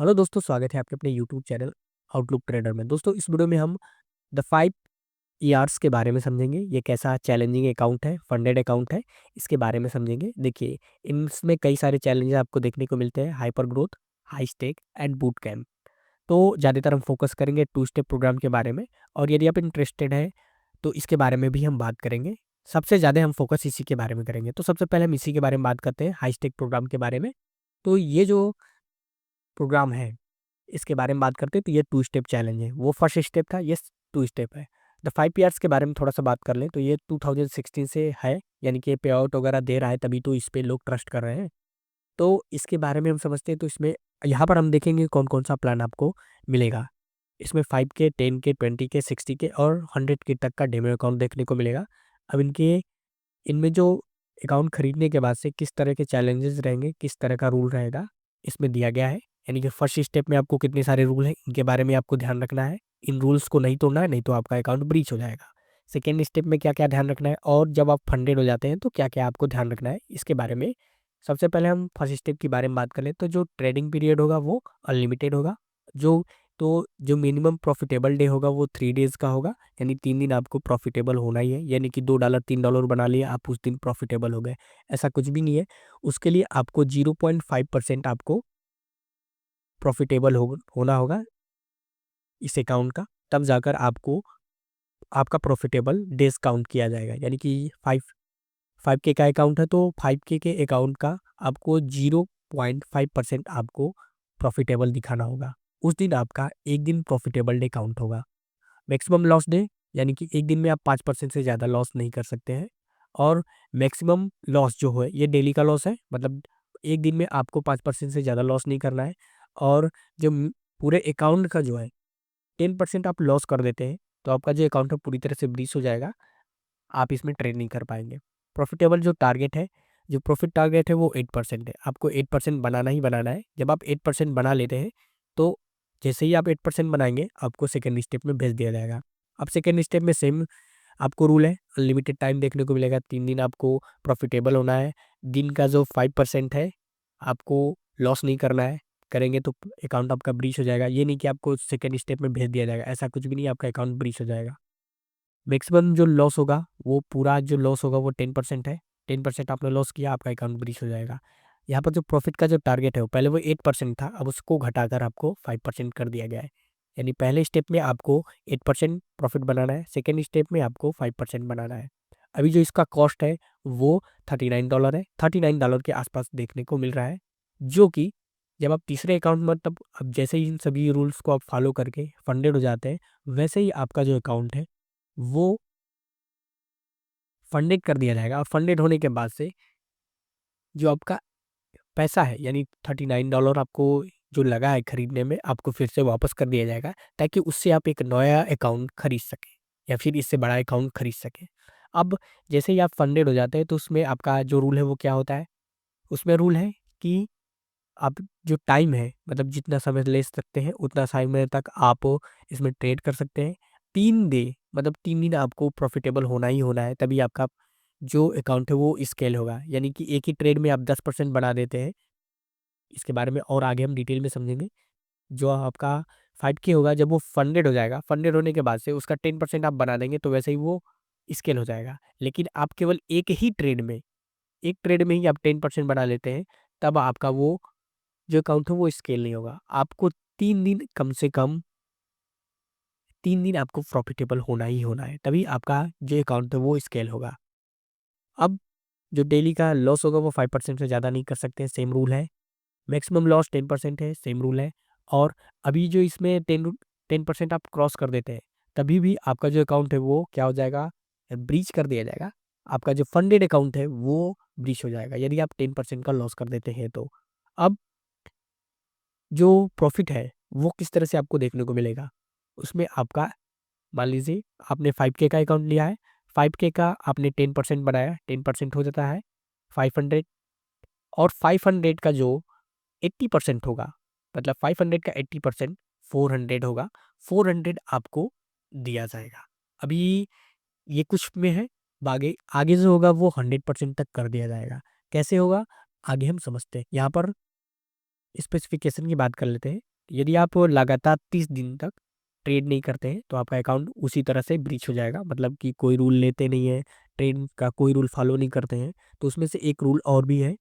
Hello दोस्तों, स्वागत है आपके अपने यूट्यूब चैनल आउटलुक ट्रेडर में। दोस्तों, इस वीडियो में हम द 5 ईआरस के बारे में समझेंगे। ये कैसा चैलेंजिंग अकाउंट है, फंडेड अकाउंट है, इसके बारे में समझेंगे। देखिए, इसमें कई सारे चैलेंजेस आपको देखने को मिलते हैं। Hyper growth, high stake and boot camp. तो ज़्यादातर हम फोकस करेंगे टू स्टेप प्रोग्राम के बारे में, और यदि आप इंटरेस्टेड हैं तो इसके बारे में भी हम बात करेंगे। सबसे ज़्यादा हम फोकस इसी के बारे में करेंगे। तो सबसे पहले हम इसी के बारे में बात करते हैं, हाई स्टेक प्रोग्राम के बारे में। तो ये जो प्रोग्राम है, इसके बारे में बात करते हैं, तो ये टू स्टेप चैलेंज है। वो फर्स्ट स्टेप था, ये टू स्टेप है। द 5 ईयर्स के बारे में थोड़ा सा बात कर लें तो ये 2016 से है, यानी कि पे आउट वगैरह दे रहा है, तभी तो इस पे लोग ट्रस्ट कर रहे हैं। तो इसके बारे में हम समझते हैं। तो इसमें यहाँ पर हम देखेंगे कौन कौन सा प्लान आपको मिलेगा। इसमें 5 के, 10 के, 20 के, 60 के और 100 के तक का डेमो अकाउंट देखने को मिलेगा। अब इनमें जो अकाउंट खरीदने के बाद से किस तरह के चैलेंजेस रहेंगे, किस तरह का रूल रहेगा, इसमें दिया गया है। यानी कि फर्स्ट स्टेप में आपको कितने सारे रूल हैं, इनके बारे में आपको ध्यान रखना है। इन रूल्स को नहीं तोड़ना है, नहीं तो आपका अकाउंट ब्रीच हो जाएगा। सेकेंड स्टेप में क्या क्या ध्यान रखना है, और जब आप फंडेड हो जाते हैं तो क्या क्या आपको ध्यान रखना है, इसके बारे में। सबसे पहले हम फर्स्ट स्टेप के बारे में बात कर लें, तो जो ट्रेडिंग पीरियड होगा वो अनलिमिटेड होगा। जो जो मिनिमम प्रॉफिटेबल डे होगा वो 3 डेज का होगा, यानी 3 दिन आपको प्रॉफिटेबल होना ही है। यानी कि $2 $3 बना लिया, आप उस दिन प्रॉफिटेबल हो गए, ऐसा कुछ भी नहीं है। उसके लिए आपको 0.5% आपको प्रॉफिटेबल होना होगा इस अकाउंट का, तब जाकर आपको आपका प्रॉफिटेबल डेज काउंट किया जाएगा। यानी कि 5 के का अकाउंट है, तो 5 के अकाउंट का आपको 0.5% आपको प्रॉफिटेबल दिखाना होगा। उस दिन आपका एक दिन प्रॉफिटेबल डे काउंट होगा। मैक्सिमम लॉस डे, यानी कि एक दिन में आप 5% से ज़्यादा लॉस नहीं कर सकते हैं। और मैक्सिमम लॉस जो है ये डेली का लॉस है, मतलब एक दिन में आपको 5% से ज़्यादा लॉस नहीं करना है। और जो पूरे अकाउंट का जो है 10% आप लॉस कर देते हैं, तो आपका जो अकाउंट है पूरी तरह से ब्रीच हो जाएगा, आप इसमें ट्रेड नहीं कर पाएंगे। प्रॉफिटेबल जो टारगेट है, जो प्रॉफिट टारगेट है वो 8% है। आपको 8% बनाना ही बनाना है। जब आप 8% बना लेते हैं, तो जैसे ही आप 8% बनाएंगे, आपको सेकेंड स्टेप में भेज दिया जाएगा। अब सेकेंड स्टेप में सेम आपको रूल है, अनलिमिटेड टाइम देखने को मिलेगा। 3 दिन आपको प्रॉफिटेबल होना है। दिन का जो 5% है, आपको लॉस नहीं करना है। करेंगे तो अकाउंट आपका ब्रीच हो जाएगा। ये नहीं कि आपको सेकेंड स्टेप में भेज दिया जाएगा, ऐसा कुछ भी नहीं, आपका अकाउंट ब्रीच हो जाएगा। मैक्सिमम जो लॉस होगा, वो पूरा जो लॉस होगा वो 10% है। 10% आपने लॉस किया, आपका अकाउंट ब्रीच हो जाएगा। यहाँ पर जो प्रॉफिट का जो टारगेट है, वो पहले वो 8% था, अब उसको घटाकर आपको 5% कर दिया गया है। यानी पहले स्टेप में आपको 8% प्रॉफिट बनाना है, सेकेंड स्टेप में आपको 5% बनाना है। अभी जो इसका कॉस्ट है वो $39 है, $39 के आसपास देखने को मिल रहा है। जो कि जब आप तीसरे अकाउंट, मतलब अब जैसे ही इन सभी रूल्स को आप फॉलो करके फंडेड हो जाते हैं, वैसे ही आपका जो अकाउंट है वो फंडेड कर दिया जाएगा। और फंडेड होने के बाद से जो आपका पैसा है, यानी $39 आपको जो लगा है खरीदने में, आपको फिर से वापस कर दिया जाएगा, ताकि उससे आप एक नया अकाउंट खरीद सकें, या फिर इससे बड़ा अकाउंट खरीद सकें। अब जैसे ही आप फंडेड हो जाते हैं, तो उसमें आपका जो रूल है वो क्या होता है, उसमें रूल है कि आप जो टाइम है, मतलब जितना समय ले सकते हैं उतना समय तक आप इसमें ट्रेड कर सकते हैं। 3 डे, मतलब 3 दिन आपको प्रॉफिटेबल होना ही होना है, तभी आपका जो अकाउंट है वो स्केल होगा। यानी कि एक ही ट्रेड में आप 10% बना देते हैं, इसके बारे में और आगे हम डिटेल में समझेंगे। जो आपका 5 के होगा, जब वो फंडेड हो जाएगा, फंडेड होने के बाद से उसका 10% आप बना देंगे, तो वैसे ही वो स्केल हो जाएगा। लेकिन आप केवल एक ट्रेड में ही आप 10% बना लेते हैं, तब आपका वो जो अकाउंट है वो स्केल नहीं होगा। आपको 3 दिन, कम से कम 3 दिन आपको प्रॉफिटेबल होना ही होना है, तभी आपका जो अकाउंट है वो स्केल होगा। अब जो डेली का लॉस होगा वो 5% से ज़्यादा नहीं कर सकते, सेम रूल है। मैक्सिमम लॉस 10% है, सेम रूल है। और अभी जो इसमें 10% आप क्रॉस कर देते हैं, तभी भी आपका जो अकाउंट है वो क्या हो जाएगा, ब्रीच कर दिया जाएगा। आपका जो फंडेड अकाउंट है वो ब्रीच हो जाएगा, यदि आप 10% का लॉस कर देते हैं तो। अब जो प्रॉफिट है वो किस तरह से आपको देखने को मिलेगा, उसमें आपका, मान लीजिए आपने 5 के का अकाउंट लिया है, 5 के का आपने 10% बनाया, 10% हो जाता है 500। और 500 का जो 80% होगा, मतलब 500 का 80% 400 होगा। 400 आपको दिया जाएगा। अभी ये कुछ में है, आगे आगे जो होगा वो 100% तक कर दिया जाएगा। कैसे होगा, आगे हम समझते हैं। यहाँ पर स्पेसिफिकेशन की बात कर लेते हैं। यदि आप लगातार 30 दिन तक ट्रेड नहीं करते हैं तो आपका अकाउंट उसी तरह से ब्रीच हो जाएगा, मतलब कि कोई रूल लेते नहीं है, ट्रेड का कोई रूल फॉलो नहीं करते हैं। तो उसमें से एक रूल और भी है,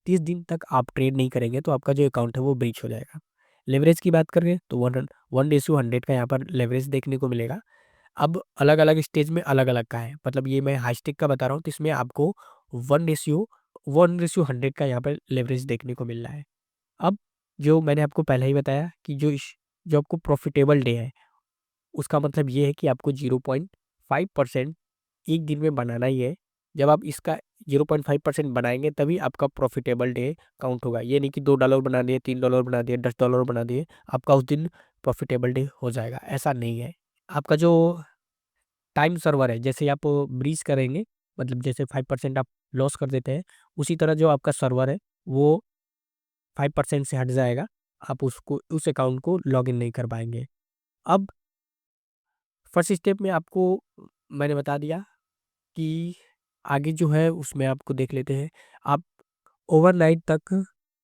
30 दिन तक आप ट्रेड नहीं करेंगे तो आपका जो अकाउंट है वो ब्रीच हो जाएगा। लेवरेज की बात करें तो 1:100 का यहाँ पर लेवरेज देखने को मिलेगा। अब अलग अलग स्टेज में अलग अलग का है, मतलब ये मैं हाईस्टेक का बता रहा हूँ तो इसमें आपको 1:100 का यहाँ पर लेवरेज देखने को मिल रहा है। अब जो मैंने आपको पहले ही बताया कि जो आपको प्रॉफिटेबल डे है, उसका मतलब ये है कि आपको 0.5% एक दिन में बनाना ही है। जब आप इसका 0.5% बनाएंगे तभी आपका प्रॉफिटेबल डे काउंट होगा। ये नहीं कि $2 बना दिए, $3 बना दिए, $10 बना दिए, आपका उस दिन प्रॉफिटेबल डे हो जाएगा, ऐसा नहीं है। आपका जो टाइम सर्वर है, जैसे आप ब्रीज करेंगे, मतलब जैसे 5% आप लॉस कर देते हैं, उसी तरह जो आपका सर्वर है वो 5% से हट जाएगा, आप उसको उस अकाउंट को लॉगिन नहीं कर पाएंगे। अब फर्स्ट स्टेप में आपको मैंने बता दिया कि आगे जो है उसमें आपको देख लेते हैं। आप ओवरनाइट तक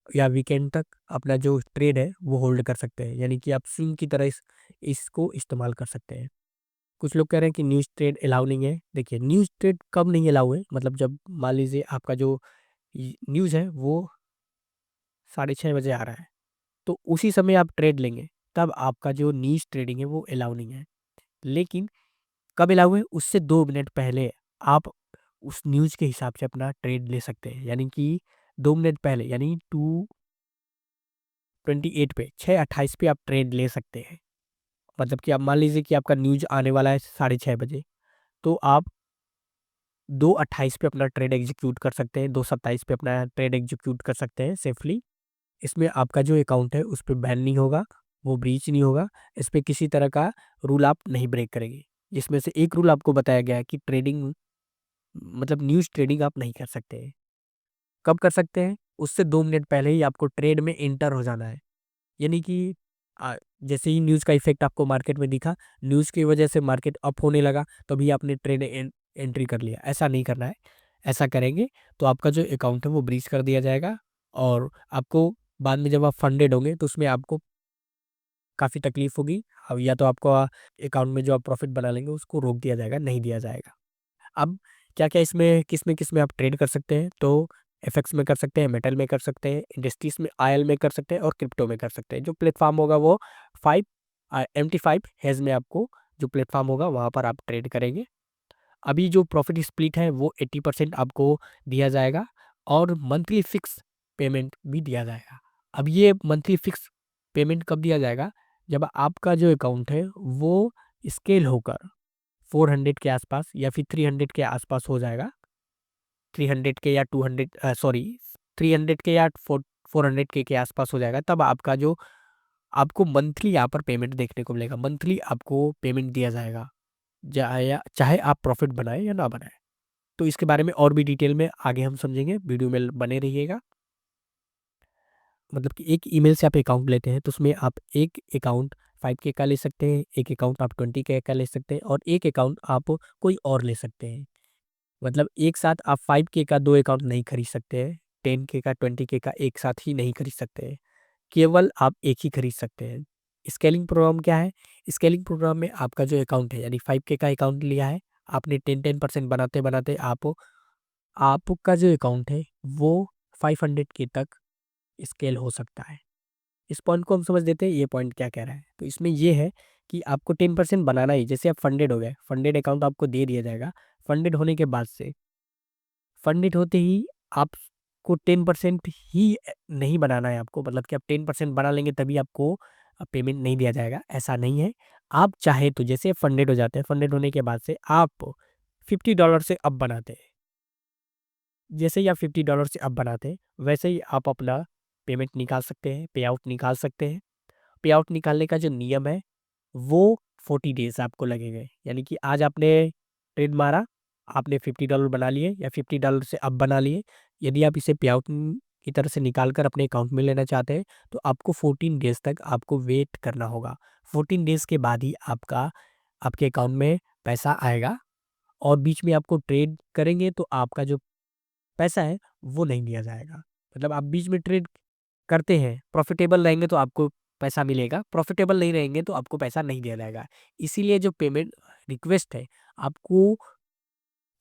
या वीकेंड तक अपना जो ट्रेड है वो होल्ड कर सकते हैं, यानी कि आप स्विंग की तरह इसको इस्तेमाल कर सकते हैं। कुछ लोग कह रहे हैं कि न्यूज़ ट्रेड अलाउ नहीं है। देखिए, न्यूज़ ट्रेड कब नहीं अलाउ है, मतलब जब मान लीजिए आपका जो न्यूज़ है वो 6:30 बजे आ रहा है, तो उसी समय आप ट्रेड लेंगे, तब आपका जो न्यूज़ ट्रेडिंग है वो अलाउ नहीं है। लेकिन कब अलाउ है, उससे 2 मिनट पहले आप उस न्यूज़ के हिसाब से अपना ट्रेड ले सकते हैं, यानी कि 2 मिनट पहले, यानी 2:28 पे, 6:28 पे आप ट्रेड ले सकते हैं। मतलब कि आप मान लीजिए कि आपका न्यूज़ आने वाला है 6:30 बजे, तो आप 2:28 पे अपना ट्रेड एग्जीक्यूट कर सकते हैं, 2:27 पे अपना ट्रेड एग्जीक्यूट कर सकते हैं सेफली। इसमें आपका जो अकाउंट है उस पे बैन नहीं होगा, वो ब्रीच नहीं होगा, इस पे किसी तरह का रूल आप नहीं ब्रेक करेंगे। जिसमें से एक रूल आपको बताया गया है कि ट्रेडिंग, मतलब न्यूज़ ट्रेडिंग आप नहीं कर सकते हैं। कब कर सकते हैं? उससे 2 मिनट पहले ही आपको ट्रेड में एंटर हो जाना है। यानी कि जैसे ही न्यूज़ का इफ़ेक्ट आपको मार्केट में दिखा, न्यूज़ की वजह से मार्केट अप होने लगा, तभी आपने ट्रेड एंट्री कर लिया। ऐसा नहीं करना है। ऐसा करेंगे तो आपका जो अकाउंट है वो ब्रीच कर दिया जाएगा, और आपको बाद में जब आप फंडेड होंगे तो उसमें आपको काफ़ी तकलीफ होगी। अब या तो आपको अकाउंट में जो आप प्रॉफिट बना लेंगे उसको रोक दिया जाएगा, नहीं दिया जाएगा। अब क्या-क्या इसमें किस में आप ट्रेड कर सकते हैं? तो एफएक्स में कर सकते हैं, मेटल में कर सकते हैं, इंडस्ट्रीज़ में ऑयल में कर सकते हैं और क्रिप्टो में कर सकते हैं। जो प्लेटफ़ॉर्म होगा वो 5 MT5 हेज़ में आपको जो प्लेटफ़ॉर्म होगा वहाँ पर आप ट्रेड करेंगे। अभी जो प्रॉफिट स्प्लिट है वो 80% आपको दिया जाएगा, और मंथली फिक्स पेमेंट भी दिया जाएगा। अब ये मंथली फिक्स पेमेंट कब दिया जाएगा? जब आपका जो अकाउंट है वो स्केल होकर 400 के आसपास या फिर 300 के आसपास हो जाएगा। 300 के या 200 सॉरी 300 के या 400 के आसपास हो जाएगा, तब आपका जो आपको मंथली यहाँ पर पेमेंट देखने को मिलेगा। मंथली आपको पेमेंट दिया जाएगा, चाहे आप प्रॉफिट बनाएँ या ना बनाएँ। तो इसके बारे में और भी डिटेल में आगे हम समझेंगे, वीडियो में बने रहिएगा। मतलब कि एक ईमेल से आप अकाउंट लेते हैं तो उसमें आप एक अकाउंट 5K का ले सकते हैं, एक अकाउंट आप 20K का ले सकते हैं और एक अकाउंट आप कोई और ले सकते हैं। मतलब एक साथ आप 5K का 2 अकाउंट नहीं खरीद सकते हैं, 10K का 20K का एक साथ ही नहीं खरीद सकते हैं, केवल आप एक ही खरीद सकते हैं। स्केलिंग प्रोग्राम क्या है? स्केलिंग प्रोग्राम में आपका जो अकाउंट है, यानी 5K का अकाउंट लिया है, आपने 10% बनाते-बनाते आपका जो अकाउंट है वो 500K तक स्केल हो सकता है। इस पॉइंट को हम समझ लेते हैं, ये पॉइंट क्या कह रहा है। तो इसमें ये है कि आपको 10% बनाना ही, जैसे आप फंडेड हो गए, फंडेड अकाउंट आपको दे दिया जाएगा। फंडेड होने के बाद से, फंडेड होते ही आपको 10% ही नहीं बनाना है आपको, मतलब कि आप 10% बना लेंगे तभी आपको पेमेंट नहीं दिया जाएगा, ऐसा नहीं है। आप चाहे तो जैसे फंडेड हो जाते हैं, फंडेड होने के बाद से आप $50 से अब बनाते हैं। जैसे ही आप $50 से अब बनाते हैं, वैसे ही आप अपना पेमेंट निकाल सकते हैं, पे आउट निकाल सकते हैं। पे आउट निकालने का जो नियम है वो 40 डेज़ आपको लगेंगे। यानी कि आज आपने ट्रेड मारा, आपने $50 बना लिए या $50 से अब बना लिए। यदि आप इसे पे आउट की तरह से निकाल कर अपने अकाउंट में लेना चाहते हैं, तो आपको 14 डेज़ तक आपको वेट करना होगा। 14 डेज़ के बाद ही आपके अकाउंट में पैसा आएगा, और बीच में आपको ट्रेड करेंगे तो आपका जो पैसा है वो नहीं दिया जाएगा। मतलब आप बीच में ट्रेड करते हैं, प्रॉफिटेबल रहेंगे तो आपको पैसा मिलेगा, प्रॉफिटेबल नहीं रहेंगे तो आपको पैसा नहीं दिया जाएगा। इसीलिए जो पेमेंट रिक्वेस्ट है, आपको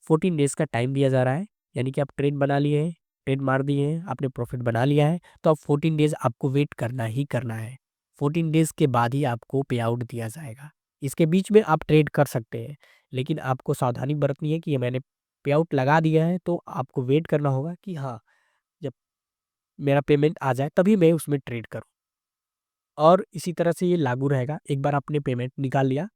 14 डेज़ का टाइम दिया जा रहा है। यानी कि आप ट्रेड बना लिए हैं, ट्रेड मार दिए हैं, आपने प्रॉफिट बना लिया है, तो अब 14 डेज़ आपको वेट करना ही करना है। 14 डेज़ के बाद ही आपको पे आउट दिया जाएगा। इसके बीच में आप ट्रेड कर सकते हैं, लेकिन आपको सावधानी बरतनी है कि ये मैंने पे आउट लगा दिया है, तो आपको वेट करना होगा कि हाँ, जब मेरा पेमेंट आ जाए तभी मैं उसमें ट्रेड करूँ। और इसी तरह से ये लागू रहेगा। एक बार आपने पेमेंट निकाल लिया,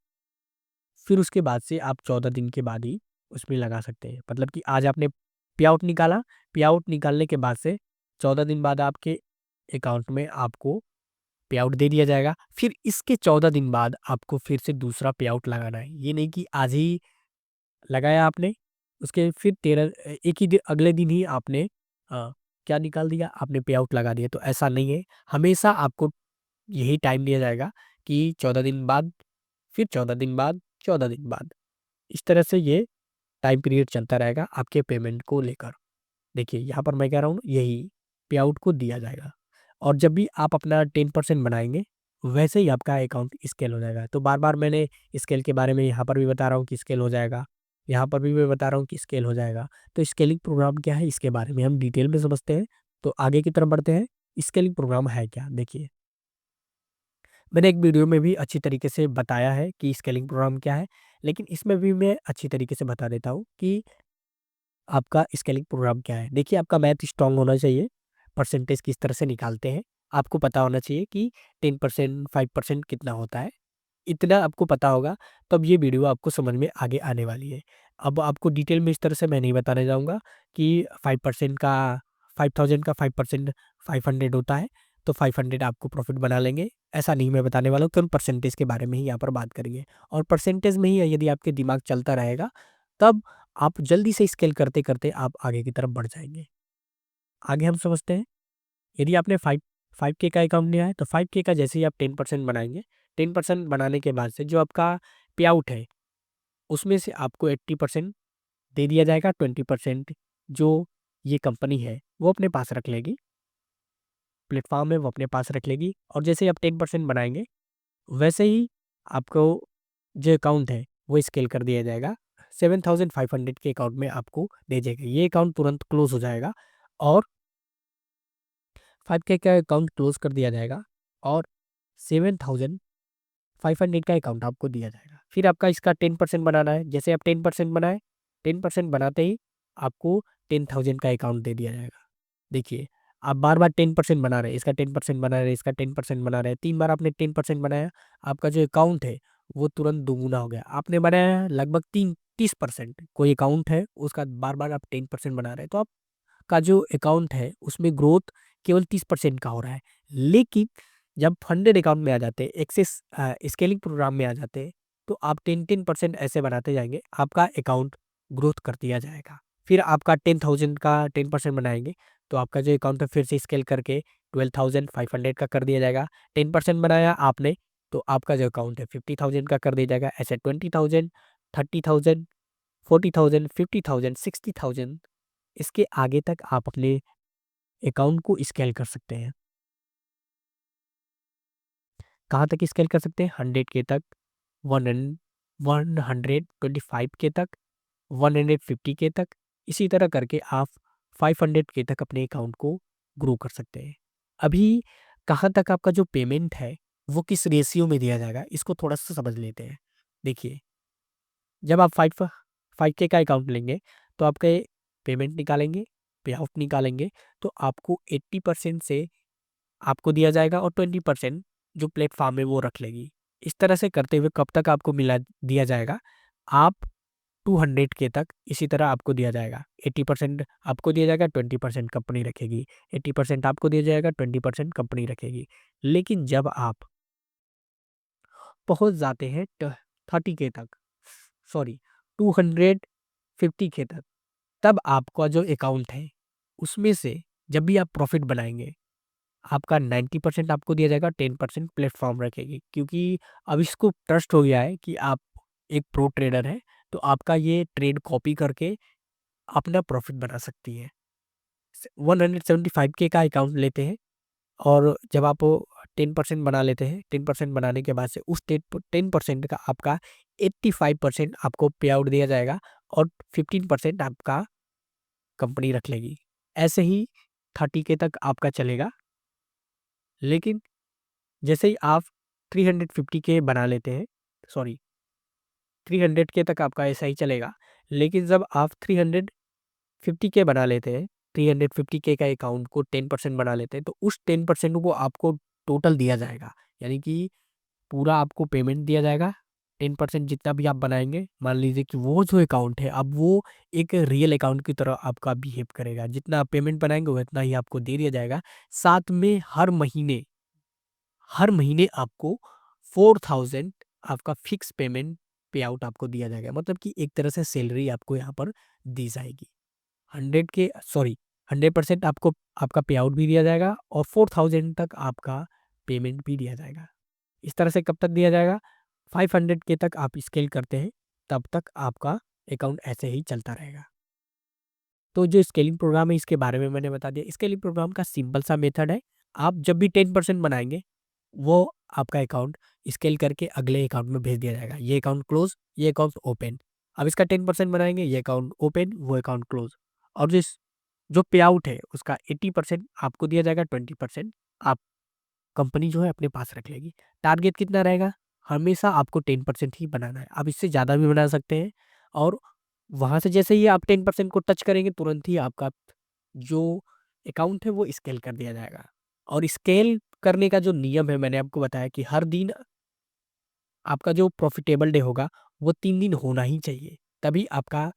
फिर उसके बाद से आप 14 दिन के बाद ही उसमें लगा सकते हैं। मतलब कि आज आपने पे आउट निकाला, पे आउट निकालने के बाद से 14 दिन बाद आपके अकाउंट में आपको पे आउट दे दिया जाएगा। फिर इसके 14 दिन बाद आपको फिर से दूसरा पे आउट लगाना है। ये नहीं कि आज ही लगाया आपने, उसके फिर 13 एक ही दिन अगले दिन ही आपने क्या निकाल दिया, आपने पे आउट लगा दिया, तो ऐसा नहीं है। हमेशा आपको यही टाइम दिया जाएगा कि 14 दिन बाद, फिर 14 दिन बाद, 14 दिन बाद। इस तरह से ये टाइम पीरियड चलता रहेगा आपके पेमेंट को लेकर। देखिए यहाँ पर मैं कह रहा हूँ यही पे आउट को दिया जाएगा, और जब भी आप अपना 10% बनाएँगे, वैसे ही आपका अकाउंट स्केल हो जाएगा। तो बार-बार मैंने स्केल के बारे में यहाँ पर भी बता रहा हूँ कि स्केल हो जाएगा, यहाँ पर भी मैं बता रहा हूँ कि स्केल हो जाएगा। तो स्केलिंग प्रोग्राम क्या है, इसके बारे में हम डिटेल में समझते हैं। तो आगे की तरफ बढ़ते हैं। स्केलिंग प्रोग्राम है क्या? देखिए, मैंने एक वीडियो में भी अच्छी तरीके से बताया है कि स्केलिंग प्रोग्राम क्या है, लेकिन इसमें भी मैं अच्छी तरीके से बता देता हूँ कि आपका स्केलिंग प्रोग्राम क्या है। देखिए, आपका मैथ स्ट्रॉन्ग होना चाहिए, परसेंटेज किस तरह से निकालते हैं, आपको पता होना चाहिए कि 10% 5% कितना होता है। इतना आपको पता होगा, तब ये वीडियो आपको समझ में आगे आने वाली है। अब आपको डिटेल में इस तरह से मैं नहीं बताने जाऊँगा कि 5% का 5000 का 5% 500 होता है, तो 500 आपको प्रॉफ़िट बना लेंगे, ऐसा नहीं मैं बताने वाला हूँ। केवल परसेंटेज के बारे में ही यहाँ पर बात करेंगे, और परसेंटेज में ही यदि आपके दिमाग चलता रहेगा, तब आप जल्दी से स्केल करते-करते आप आगे की तरफ बढ़ जाएँगे। आगे हम समझते हैं, यदि आपने 5K का अकाउंट लिया है, तो 5K का जैसे ही आप 10% बनाएँगे, 10% बनाने के बाद से जो आपका पे आउट है, उसमें से आपको 80% दे दिया जाएगा, 20% जो ये कंपनी है, वो अपने पास रख लेगी, प्लेटफ़ॉर्म है वो अपने पास रख लेगी, और जैसे ही आप 10% बनाएँगे, वैसे ही आपको जो अकाउंट है, वो स्केल कर दिया जाएगा। 7500 के अकाउंट में आपको दे जाएगा। ये अकाउंट तुरंत क्लोज़ हो जाएगा, और 5K का अकाउंट क्लोज़ कर दिया जाएगा, और 7500 का अकाउंट आपको दिया जाएगा। फिर आपका इसका 10% बनाना है, जैसे आप 10% बनाए, 10% बनाते ही आपको 10,000 का अकाउंट दे दिया जाएगा। देखिए, आप बार-बार 10% बना रहे हैं, इसका 10% बना रहे हैं, इसका 10% बना रहे हैं, 3 बार आपने 10% बनाया, आपका जो अकाउंट है, वो तुरंत दुगुना हो गया। आपने बनाया है लगभग 30% कोई अकाउंट है, उसका बार-बार आप 10% बना रहे हैं, तो आपका जो अकाउंट है, उसमें ग्रोथ केवल 30% का हो रहा है। लेकिन जब फंडेड अकाउंट में आ जाते हैं, स्केलिंग प्रोग्राम में आ जाते हैं, तो आप 10-10% ऐसे बनाते जाएँगे, आपका अकाउंट ग्रोथ कर दिया जाएगा। फिर आपका 10,000 का 10% बनाएँगे, तो आपका जो अकाउंट है फिर से स्केल करके 12,500 का कर दिया जाएगा। 10% बनाया आपने, तो आपका जो अकाउंट है 50,000 का कर दिया जाएगा। ऐसे 20,000, 30,000, 40,000, 50,000, 60,000, इसके आगे तक आप अपने अकाउंट को स्केल कर सकते हैं। कहाँ तक स्केल कर सकते हैं? 100K तक, 125K तक, 150K तक, इसी तरह करके आप 500K तक अपने अकाउंट को ग्रो कर सकते हैं। अभी कहाँ तक आपका जो पेमेंट है, वो किस रेशियो में दिया जाएगा, इसको थोड़ा-सा समझ लेते हैं। देखिए, जब आप 5K का अकाउंट लेंगे, तो आपके पेमेंट निकालेंगे, पे आउट निकालेंगे, तो आपको 80% से आपको दिया जाएगा, और 20% जो प्लेटफ़ॉर्म है वो रख लेगी। इस तरह से करते हुए कब तक आपको मिला दिया जाएगा? आप 200K तक इसी तरह आपको दिया जाएगा। 80% आपको दिया जाएगा, 20% कंपनी रखेगी। 80% आपको दिया जाएगा, 20% कंपनी रखेगी। लेकिन जब आप पहुँच जाते हैं 30K तक, सॉरी 250K तक, तब आपका जो अकाउंट है, उसमें से जब भी आप प्रॉफ़िट बनाएँगे, आपका 90% आपको दिया जाएगा, 10% प्लेटफ़ॉर्म रखेगी। क्योंकि अब इसको ट्रस्ट हो गया है कि आप एक प्रो ट्रेडर हैं, तो आपका ये ट्रेड कॉपी करके अपना प्रॉफ़िट बना सकती है। 175K का अकाउंट लेते हैं, और जब आप 10% बना लेते हैं, 10% बनाने के बाद से उस 10% का आपका 85% आपको पे आउट दिया जाएगा और 15% आपका कंपनी रख लेगी। ऐसे ही 30K तक आपका चलेगा। लेकिन जैसे ही आप 350K बना लेते हैं, सॉरी 300K तक आपका ऐसा ही चलेगा। लेकिन जब आप 350K बना लेते हैं, 350K का अकाउंट को 10% बना लेते हैं, तो उस 10% को आपको टोटल दिया जाएगा। यानी कि पूरा आपको पेमेंट दिया जाएगा। 10% जितना भी आप बनाएँगे, मान लीजिए कि वो जो अकाउंट है, अब वो एक रियल अकाउंट की तरह आपका बिहेव करेगा। जितना आप पेमेंट बनाएँगे, उतना ही आपको दे दिया जाएगा। साथ में हर महीने आपको 4000 आपका फिक्स पेमेंट पे आउट आपको दिया जाएगा। मतलब कि एक तरह से सैलरी आपको यहाँ पर दी जाएगी। 100% आपको आपका पे आउट भी दिया जाएगा और 4000 तक आपका पेमेंट भी दिया जाएगा। इस तरह से कब तक दिया जाएगा? 500K तक आप स्केल करते हैं, तब तक आपका अकाउंट ऐसे ही चलता रहेगा। तो जो स्केलिंग प्रोग्राम है, इसके बारे में मैंने बता दिया। स्केलिंग प्रोग्राम का सिंपल सा मेथड है, आप जब भी 10% बनाएँगे, वो आपका अकाउंट स्केल करके अगले अकाउंट में भेज दिया जाएगा। ये अकाउंट क्लोज़, ये अकाउंट ओपन। अब इसका 10% बनाएँगे, ये अकाउंट ओपन, वो अकाउंट क्लोज़। और जो पे आउट है, उसका 80% आपको दिया जाएगा, 20% आप कंपनी जो है अपने पास रख लेगी। टारगेट कितना रहेगा? हमेशा आपको 10% ही बनाना है। आप इससे ज़्यादा भी बना सकते हैं और वहाँ से जैसे ही आप 10% को टच करेंगे, तुरंत ही आपका जो अकाउंट है वो स्केल कर दिया जाएगा। और स्केल करने का जो नियम है, मैंने आपको बताया कि हर दिन आपका जो प्रॉफिटेबल डे होगा, वो 3 दिन होना ही चाहिए। तभी आपका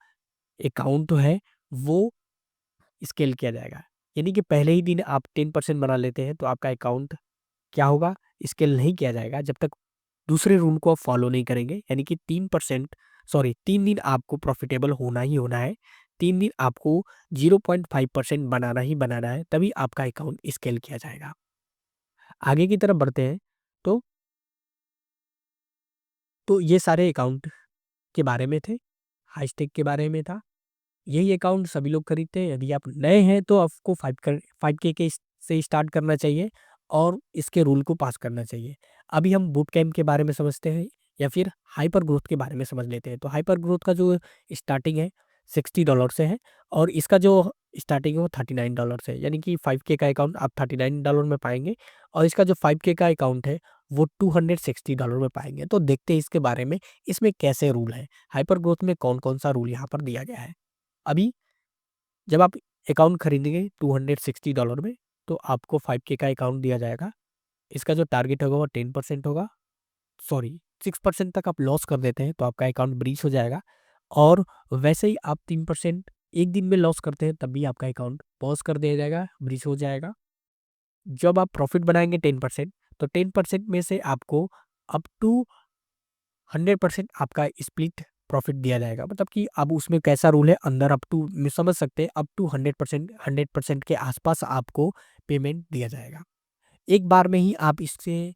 अकाउंट जो है वो स्केल किया जाएगा। यानी कि पहले ही दिन आप 10% बना लेते हैं, तो आपका अकाउंट क्या होगा? स्केल नहीं किया जाएगा जब तक दूसरे रूल को आप फॉलो नहीं करेंगे। यानी कि 3 दिन आपको प्रॉफिटेबल होना ही होना है। 3 दिन आपको 0.5% बनाना ही बनाना है, तभी आपका अकाउंट स्केल किया जाएगा। आगे की तरफ बढ़ते हैं। तो ये सारे अकाउंट के बारे में थे, हाईस्टेक के बारे में था। यही अकाउंट सभी लोग खरीदते हैं। यदि आप नए हैं तो आपको 5K के से स्टार्ट करना चाहिए और इसके रूल को पास करना चाहिए। अभी हम बूट कैम्प के बारे में समझते हैं या फिर हाइपर ग्रोथ के बारे में समझ लेते हैं। तो हाइपर ग्रोथ का जो स्टार्टिंग है $60 से है और इसका जो स्टार्टिंग है वो $39 से है। यानी कि 5K का अकाउंट आप $39 में पाएँगे और इसका जो 5K का अकाउंट है वो $260 में पाएँगे। तो देखते हैं इसके बारे में, इसमें कैसे रूल हैं। हाइपर ग्रोथ में कौन-कौन सा रूल यहाँ पर दिया गया है। अभी जब आप अकाउंट खरीदेंगे $260 में, तो आपको 5K का अकाउंट दिया जाएगा। इसका जो टारगेट होगा वो 10% होगा, सॉरी 6% तक आप लॉस कर देते हैं तो आपका अकाउंट ब्रीच हो जाएगा। और वैसे ही आप 3% एक दिन में लॉस करते हैं, तब भी आपका अकाउंट पॉज कर दिया जाएगा, ब्रीच हो जाएगा। जब आप प्रॉफिट बनाएंगे 10%, तो 10% में से आपको अप टू 100% आपका स्प्लिट प्रॉफिट दिया जाएगा। मतलब कि अब उसमें कैसा रूल है, अंदर अप टू में समझ सकते हैं, अप टू 100% के आसपास आपको पेमेंट दिया जाएगा। एक बार में ही आप इससे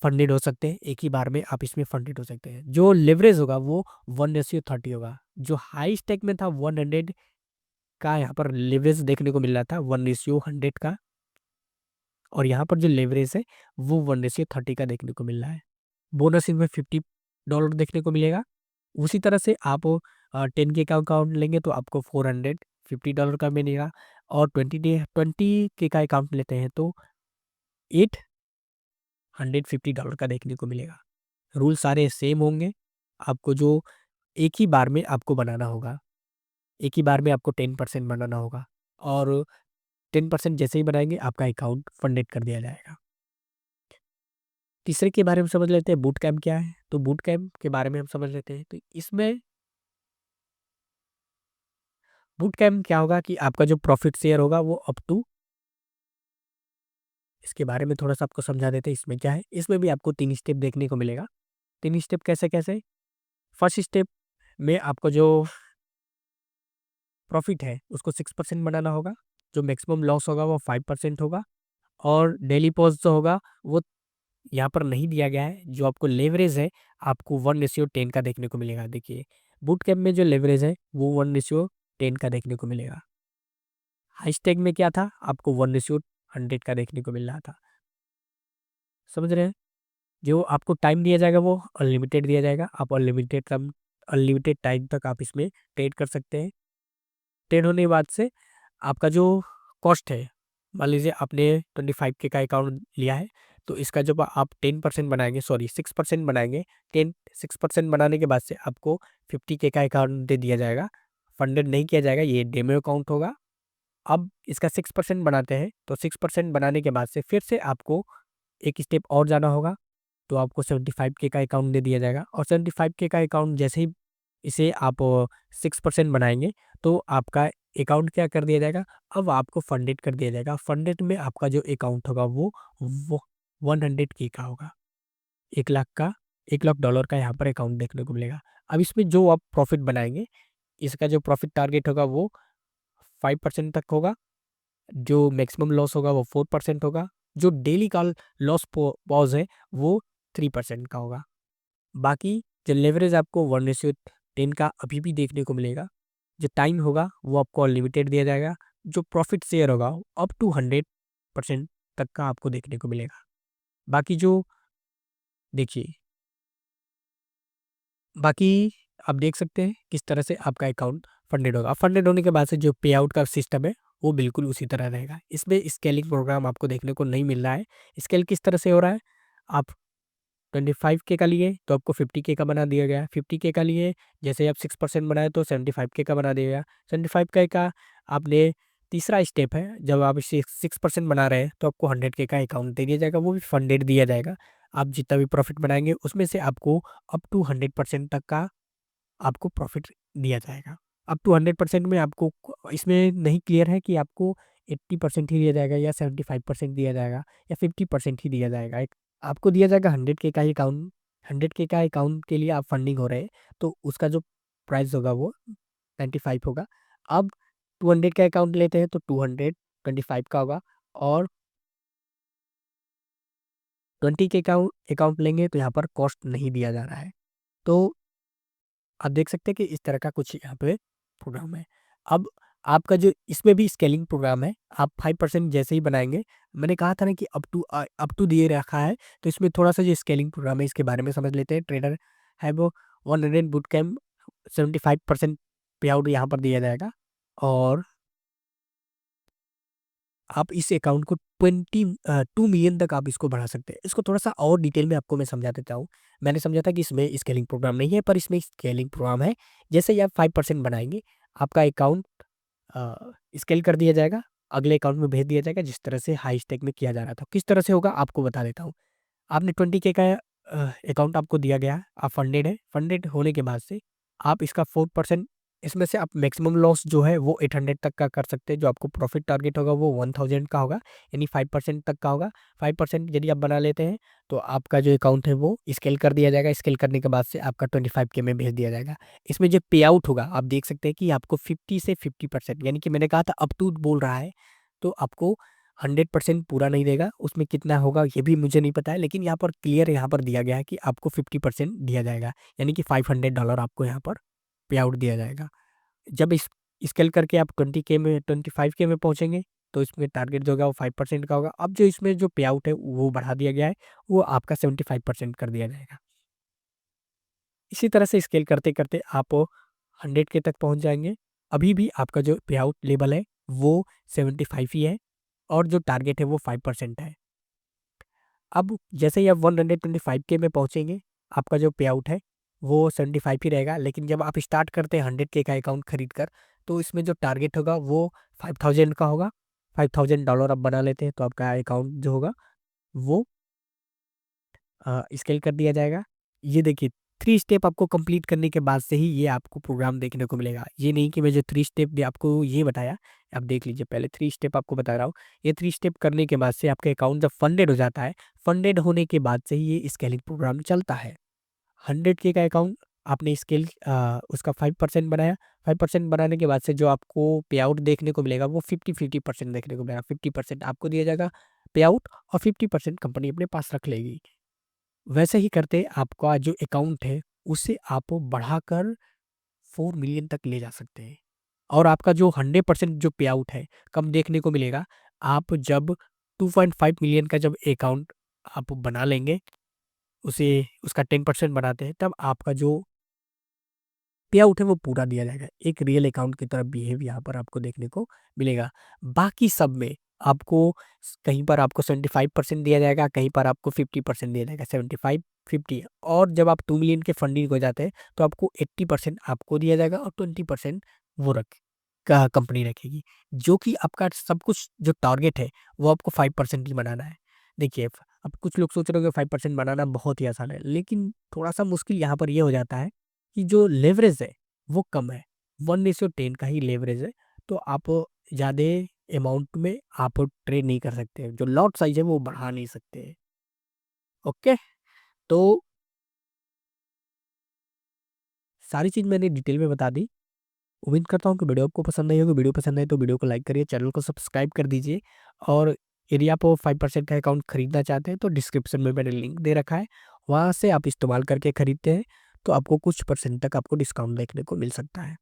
फंडेड हो सकते हैं, एक ही बार में आप इसमें फंडेड हो सकते हैं। जो लेवरेज होगा वो 1:30 होगा। जो हाई स्टेक में था 100 का यहाँ पर लेवरेज देखने को मिल रहा था 1:100 का, और यहाँ पर जो लेवरेज है वो 1:30 का देखने को मिल रहा है। बोनस इनमें $50 देखने को मिलेगा। उसी तरह से आप 10K का अकाउंट लेंगे तो आपको $450 का मिलेगा और 20K का अकाउंट लेते हैं तो $850 का देखने को मिलेगा। रूल सारे सेम होंगे। आपको जो एक ही बार में आपको बनाना होगा, एक ही बार में आपको 10% बनाना होगा और 10% जैसे ही बनाएँगे आपका अकाउंट फंडेड कर दिया जाएगा। तीसरे के बारे में समझ लेते हैं, बूट कैम्प क्या है? तो बूट कैम्प के बारे में हम समझ लेते हैं। तो इसमें बूट कैम्प क्या होगा कि आपका जो प्रॉफिट शेयर होगा वो अप टू, इसके बारे में थोड़ा-सा आपको समझा देते हैं इसमें क्या है। इसमें भी आपको 3 स्टेप देखने को मिलेगा। 3 स्टेप कैसे-कैसे? फर्स्ट स्टेप में आपको जो प्रॉफिट है उसको 6% बनाना होगा। जो मैक्सिमम लॉस होगा वो 5% होगा और डेली पॉज़ जो होगा वो यहाँ पर नहीं दिया गया है। जो आपको लेवरेज है आपको 1:10 का देखने को मिलेगा। देखिए, बूट कैम्प में जो लेवरेज है वो 1:10 का देखने को मिलेगा। हाई स्टेक में क्या था? आपको 100 का देखने को मिल रहा था। समझ रहे हैं? जो आपको टाइम दिया जाएगा वो अनलिमिटेड दिया जाएगा। आप अनलिमिटेड टाइम तक आप इसमें ट्रेड कर सकते हैं। ट्रेड होने के बाद से आपका जो कॉस्ट है, मान लीजिए आपने 25K का अकाउंट लिया है, तो इसका जब आप 10% बनाएंगे, सॉरी 6% बनाएंगे, 6% बनाने के बाद से आपको 50K का अकाउंट दे दिया जाएगा। फंडेड नहीं किया जाएगा, ये डेमो अकाउंट होगा। अब इसका 6% बनाते हैं, तो 6% बनाने के बाद से फिर से आपको एक स्टेप और जाना होगा, तो आपको 75K का अकाउंट दे दिया जाएगा। और 75K का अकाउंट जैसे ही इसे आप 6% बनाएंगे, तो आपका अकाउंट क्या कर दिया जाएगा, अब आपको फंडेड कर दिया जाएगा। फंडेड में आपका जो अकाउंट होगा वो 100K का होगा। 1 लाख का, $1 लाख का यहाँ पर अकाउंट देखने को मिलेगा। अब इसमें जो आप प्रॉफिट बनाएंगे, इसका जो प्रॉफिट टारगेट होगा वो 5% तक होगा। जो मैक्सिमम लॉस होगा वो 4% होगा। जो डेली का लॉस पॉज है वो 3% का होगा। बाकी जो लेवरेज आपको 1:10 का अभी भी देखने को मिलेगा। जो टाइम होगा वो आपको अनलिमिटेड दिया जाएगा। जो प्रॉफिट शेयर होगा अप टू 100% तक का आपको देखने को मिलेगा। बाकी जो देखिए, बाकी आप देख सकते हैं किस तरह से आपका अकाउंट फंडेड होगा। फंडेड होने के बाद से जो पे आउट का सिस्टम है वो बिल्कुल उसी तरह रहेगा। इसमें स्केलिंग प्रोग्राम आपको देखने को नहीं मिल रहा है। स्केल किस तरह से हो रहा है, आप 25K का लिए तो आपको 50K का बना दिया गया। 50K का लिए जैसे आप 6% बनाए तो 75K का बना दिया गया। 75K का आपने तीसरा स्टेप है, जब आप इसे 6% बना रहे हैं तो आपको 100K का अकाउंट दे दिया जाएगा, वो भी फंडेड दिया जाएगा। आप जितना भी प्रॉफिट बनाएंगे उसमें से आपको अप टू 100% तक का आपको प्रॉफिट दिया जाएगा। अप टू 100% में आपको इसमें नहीं क्लियर है कि आपको 80% ही दिया जाएगा या 75% दिया जाएगा या 50% ही दिया जाएगा। एक आपको दिया जाएगा 100K का ही अकाउंट। 100K का अकाउंट के लिए आप फंडिंग हो रहे हैं, तो उसका जो प्राइस होगा वो 95 होगा। अब 200 का अकाउंट लेते हैं तो 225 का होगा। और 20K का अकाउंट लेंगे तो यहाँ पर कॉस्ट नहीं दिया जा रहा है। तो आप देख सकते हैं कि इस तरह का कुछ यहाँ पे प्रोग्राम है। अब आपका जो इसमें भी स्केलिंग प्रोग्राम है, आप 5% जैसे ही बनाएँगे, मैंने कहा था ना कि अप टू दिए रखा है, तो इसमें थोड़ा-सा जो स्केलिंग प्रोग्राम है इसके बारे में समझ लेते हैं। ट्रेडर है वो 100 बूट कैम्प 75% पे आउट यहाँ पर दिया जाएगा। और आप इस अकाउंट को 2 मिलियन तक आप इसको बढ़ा सकते हैं। इसको थोड़ा-सा और डिटेल में आपको मैं समझा देता हूँ। मैंने समझा था कि इसमें स्केलिंग प्रोग्राम नहीं है, पर इसमें स्केलिंग प्रोग्राम है। जैसे ही आप 5% बनाएँगे, आपका अकाउंट स्केल कर दिया जाएगा, अगले अकाउंट में भेज दिया जाएगा, जिस तरह से हाई स्टेक में किया जा रहा था। किस तरह से होगा आपको बता देता हूँ। आपने 20K का अकाउंट आपको दिया गया, आप फंडेड है। फंडेड होने के बाद से आप इसका 4%, इसमें से आप मैक्सिमम लॉस जो है वो 800 तक का कर सकते हैं। जो आपको प्रॉफिट टारगेट होगा वो 1000 का होगा, यानी 5% तक का होगा। 5% यदि आप बना लेते हैं तो आपका जो अकाउंट है वो स्केल कर दिया जाएगा। स्केल करने के बाद से आपका 25K में भेज दिया जाएगा। इसमें जो पे आउट होगा आप देख सकते हैं कि आपको 50 से 50%, यानी कि मैंने कहा था अप टू बोल रहा है, तो आपको 100% पूरा नहीं देगा। उसमें कितना होगा ये भी मुझे नहीं पता है, लेकिन यहाँ पर क्लियर यहाँ पर दिया गया है कि आपको 50% दिया जाएगा, यानी कि $500 आपको यहाँ पर पे आउट दिया जाएगा। जब इस स्केल करके आप 20K में 25K में पहुँचेंगे, तो इसमें टारगेट जो होगा वो 5% का होगा। अब जो इसमें जो पे आउट है वो बढ़ा दिया गया है, वो आपका 75% कर दिया जाएगा। इसी तरह से स्केल करते-करते आप 100K तक पहुँच जाएँगे। अभी भी आपका जो पे आउट लेवल है वो 75 ही है, और जो टारगेट है वो 5% है। अब जैसे ही आप 125K में पहुँचेंगे, आपका जो पे आउट है वो 75 ही रहेगा। लेकिन जब आप स्टार्ट करते हैं 100K का अकाउंट खरीद कर, तो इसमें जो टारगेट होगा वो 5000 का होगा। $5000 आप बना लेते हैं तो आपका अकाउंट जो होगा वो स्केल कर दिया जाएगा। ये देखिए, 3 स्टेप आपको कंप्लीट करने के बाद से ही ये आपको प्रोग्राम देखने को मिलेगा। ये नहीं कि मैं जो 3 स्टेप भी आपको ये बताया, आप देख लीजिए, पहले 3 स्टेप आपको बता रहा हूँ। ये 3 स्टेप करने के बाद से आपका अकाउंट जब फंडेड हो जाता है, फंडेड होने के बाद से ही ये स्केलिंग प्रोग्राम चलता है। 100K का अकाउंट आपने उसका 5% बनाया। 5% बनाने के बाद से जो आपको पे आउट देखने को मिलेगा वो 50-50% देखने को मिलेगा। 50% आपको दिया जाएगा पे आउट, और 50% कंपनी अपने पास रख लेगी। वैसे ही करते आपका जो अकाउंट है उसे आप बढ़ाकर 4 मिलियन तक ले जा सकते हैं। और आपका जो 100% जो पे आउट है कब देखने को मिलेगा, आप जब 2.5 मिलियन का जब अकाउंट आप बना लेंगे, उसे उसका 10% बनाते हैं, तब आपका जो पे आउट है वो पूरा दिया जाएगा। एक रियल अकाउंट की तरह बिहेव यहाँ पर आपको देखने को मिलेगा। बाकी सब में आपको कहीं पर आपको 75% दिया जाएगा, कहीं पर आपको 50% दिया जाएगा, 75-50। और जब आप 2 मिलियन के फंडिंग हो जाते हैं तो आपको 80% आपको दिया जाएगा और 20% वो रख का कंपनी रखेगी। जो कि आपका सब कुछ जो टारगेट है वो आपको 5% ही बनाना है। देखिए, अब कुछ लोग सोच रहे हो कि 5% बनाना बहुत ही आसान है, लेकिन थोड़ा सा मुश्किल यहाँ पर ये हो जाता है कि जो लेवरेज है वो कम है। 1:10 का ही लेवरेज है, तो आप ज़्यादा अमाउंट में आप ट्रेड नहीं कर सकते। जो लॉट साइज़ है वो बढ़ा नहीं सकते। ओके? तो सारी चीज़ मैंने डिटेल में बता दी। उम्मीद करता हूँ कि वीडियो आपको पसंद आई होगी। वीडियो पसंद आए तो वीडियो को लाइक करिए, चैनल को सब्सक्राइब कर दीजिए। और यदि आप 5% का अकाउंट खरीदना चाहते हैं तो डिस्क्रिप्शन में मैंने लिंक दे रखा है। वहाँ से आप इस्तेमाल करके खरीदते हैं तो आपको कुछ परसेंट तक आपको डिस्काउंट देखने को मिल सकता है।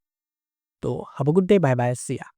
तो have a good day, bye bye, see या।